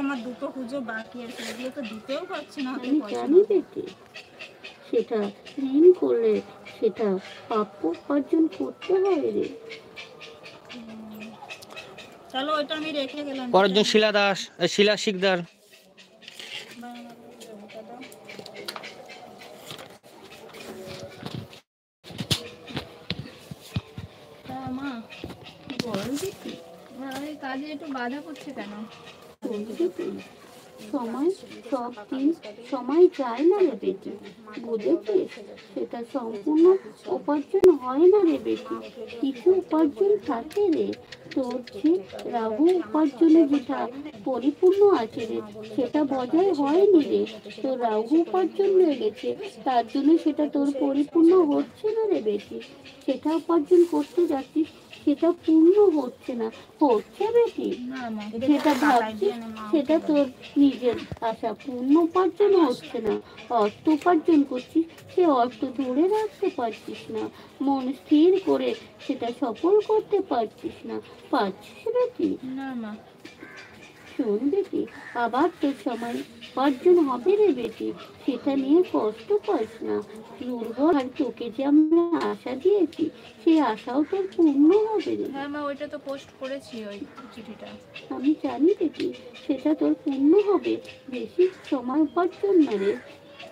আমার দুটো পুজো বাকি আছে, দিয়ে তো দিতেও পারছি না। আমি জানি বেটি, সেটা ঋণ করলে সেটা প্রাপ্য অর্জন করতে হয় রে। চলো ওইটা আমি রেখে গেলাম। পরের জন শিলা দাস, শিলা শিকদার। মা বল বেটি, এই কাজে একটু বাধা করছে কেন? সময় সব দিন সময় যায় না রে বেটি, বুঝেছিস? সেটা সম্পূর্ণ উপার্জন হয় না রে বেটি, কিছু উপার্জন থাকে রে। তোর যে রাহু উপার্জনে যেটা পরিপূর্ণ আছে রে, সেটা বজায় হয়নি রে। তোর রাহু উপার্জন হয়ে গেছে, তার জন্য সেটা তোর পরিপূর্ণ হচ্ছে না রে বেটি। সেটা উপার্জন করতে যাচ্ছিস, সেটা পূর্ণ হচ্ছে না। হচ্ছে বেটি, সেটা ভাবছিস সেটা তোর নিজের আশা পূর্ণ উপার্জন হচ্ছে না। অর্থ উপার্জন করছিস, সে অর্থ ধরে রাখতে পারছিস না, মন স্থির করে সেটা সফল করতে পারছিস না। পারছিস বেটি? না মা। শোন বেটি, আবার তোর সময় উপার্জন হবে রে বেটি, সেটা নিয়ে কষ্ট পাস না। দুর্বল আর তোকে যে আমরা আশা দিয়েছি, সেই আশাও তোর পূর্ণ হবে রে। হ্যাঁ মা, ওইটা তো পোস্ট করেছি ওই চিঠিটা। আমি জানি বেটি, সেটা তোর পূর্ণ হবে, বেশি সময় উপার্জন না রে,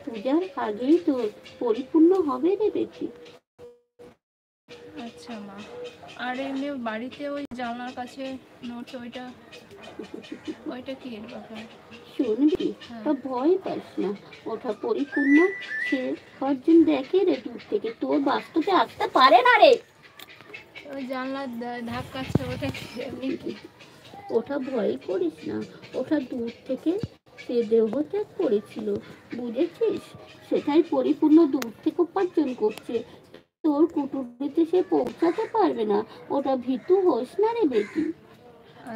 পূজার আগেই তোর পরিপূর্ণ হবে রে বেটি। আচ্ছা মা। আর এমনি বাড়িতে ওই জানলার কাছে নোট, ওইটা ওইটা কি ব্যাপার? শুনবি, ভয় পাস না, ওটা পরিপূর্ণ সে অর্জন দেখে রে দূর থেকে, তোর বাস্তবে আসতে পারে না রে। ওই জানলার ধাক্কাচ্ছে, ওটা এমনি কি? ওটা ভয় করিস না, ওটা দূর থেকে সে দেহত্যাগ করেছিল, বুঝেছিস? সেটাই পরিপূর্ণ দূর থেকে উপার্জন করছে, তোর কুটুরিতে সে পৌঁছাতে পারবে না। ওটা ভীতু হোস না রে বেটি।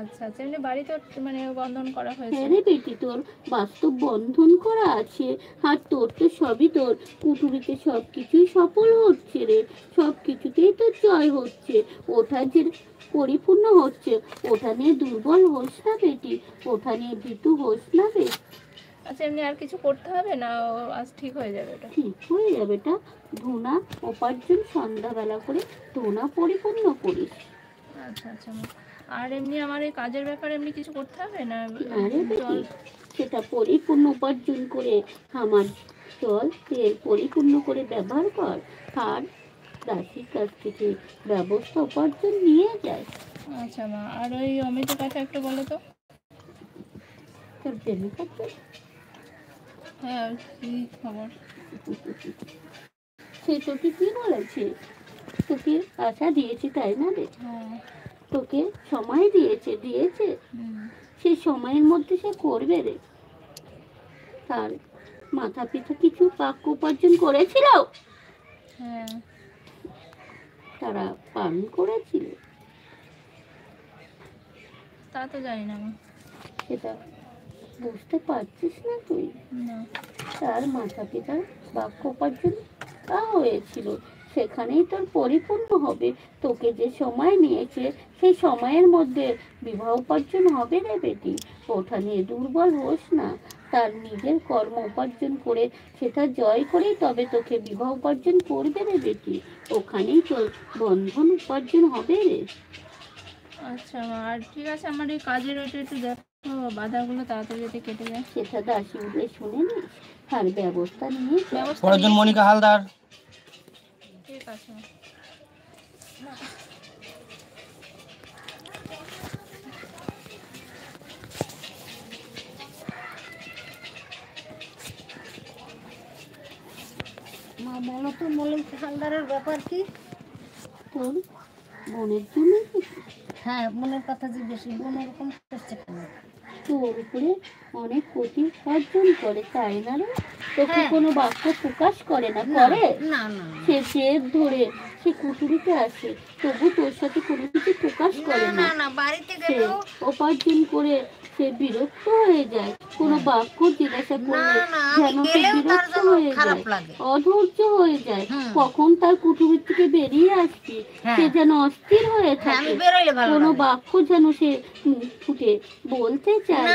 আচ্ছা আচ্ছা, এমনি বাড়িতে মানে বন্ধন করা হয়েছে? হ্যাঁ রে বেটি, তোর বাস্তব বন্ধন করা আছে, আর তোর তো সবই তোর কুটুরিতে সব কিছুই সফল হচ্ছে রে, সব কিছুতেই তোর জয় হচ্ছে, ওটা যে পরিপূর্ণ হচ্ছে, ওটা নিয়ে দুর্বল হোস না বেটি, ওটা নিয়ে ভীতু হোস না রে। আচ্ছা, এমনি আর কিছু করতে হবে না? আজ ঠিক হয়ে যাবে? ওটা ঠিক হয়ে যাবে, এটা ধুনা উপার্জন সন্ধ্যাবেলা করে ধুনা পরিপূর্ণ করিস। আচ্ছা আচ্ছা। আর এমনি আমার এই কাজের ব্যাপারে এমনি কিছু করতে হবে না? আরে বেটি, সেটা পরিপূর্ণ উপার্জন করে আমার চল তেল পরিপূর্ণ করে ব্যবহার কর, আর দাসির কাছ থেকে ব্যবস্থা উপার্জন নিয়ে যায়। আচ্ছা মা। আর ওই অমিতের কথা একটু বলো তো। তোর প্রেমিক আছে? হ্যাঁ, কি খবর? সে তোকে কি বলেছে? তোকে আশা দিয়েছি তাই না রে, তোকে সময় দিয়েছে, সেই সময়ের মধ্যে সে করবে রে। তার মাথা পিতা কিছু বাক্য উপার্জন করেছিল, হ্যাঁ তারা পালন করেছিল, তা তো জানি না। সেটা বুঝতে পারছিস না তুই? না। তার মাতা পিতার বাক্য উপার্জন তা হয়েছিল, সেখানেই তোর পরিপূর্ণ হবে। তোকে যে সময় নিয়েছে, সেই সময়ের মধ্যে বিবাহ উপার্জন হবে রে বেটি, ওটা নিয়ে দুর্বল হোস না। তার নিজের কর্ম উপার্জন করে সেটা জয় করেই তবে তোকে বিবাহ উপার্জন করবে রে বেটি, ওখানেই তোর বন্ধন উপার্জন হবে রে। আচ্ছা মা, আর ঠিক আছে, আমার এই কাজের ওইটা একটু দেখো, বাধাগুলো তাড়াতাড়ি যাতে কেটে যায়। সেটা দাসী উঠলে শুনে নিস, আর ব্যবস্থা নিয়ে পরের জন মনিকা হালদার। ঠিক আছে। মা বলো তো, মনিকা হালদারের ব্যাপার কি? তোর বোনের জন্য? হ্যাঁ, বোনের কথা জিজ্ঞেস, বোন এরকম করছে কেন? তোর উপরে অনেক ক্ষতি অর্জন করে তাই না রে, তোকে কোনো বাক্য প্রকাশ করে না, করে না, সে জেদ ধরে সে কুটুরিতে আসে, তবু তোর সাথে কোনো কিছু প্রকাশ করে না, সে উপার্জন করে সে বিরক্ত হয়ে যায়, কোনো বাক্য জিজ্ঞাসা করলে যেন সে বিরক্ত হয়ে যায়, অধৈর্য হয়ে যায়, কখন তার কুটুরির থেকে বেরিয়ে আসবি সে যেন অস্থির হয়ে থাকে, কোনো বাক্য যেন সে মুখ ফুটে বলতে চায়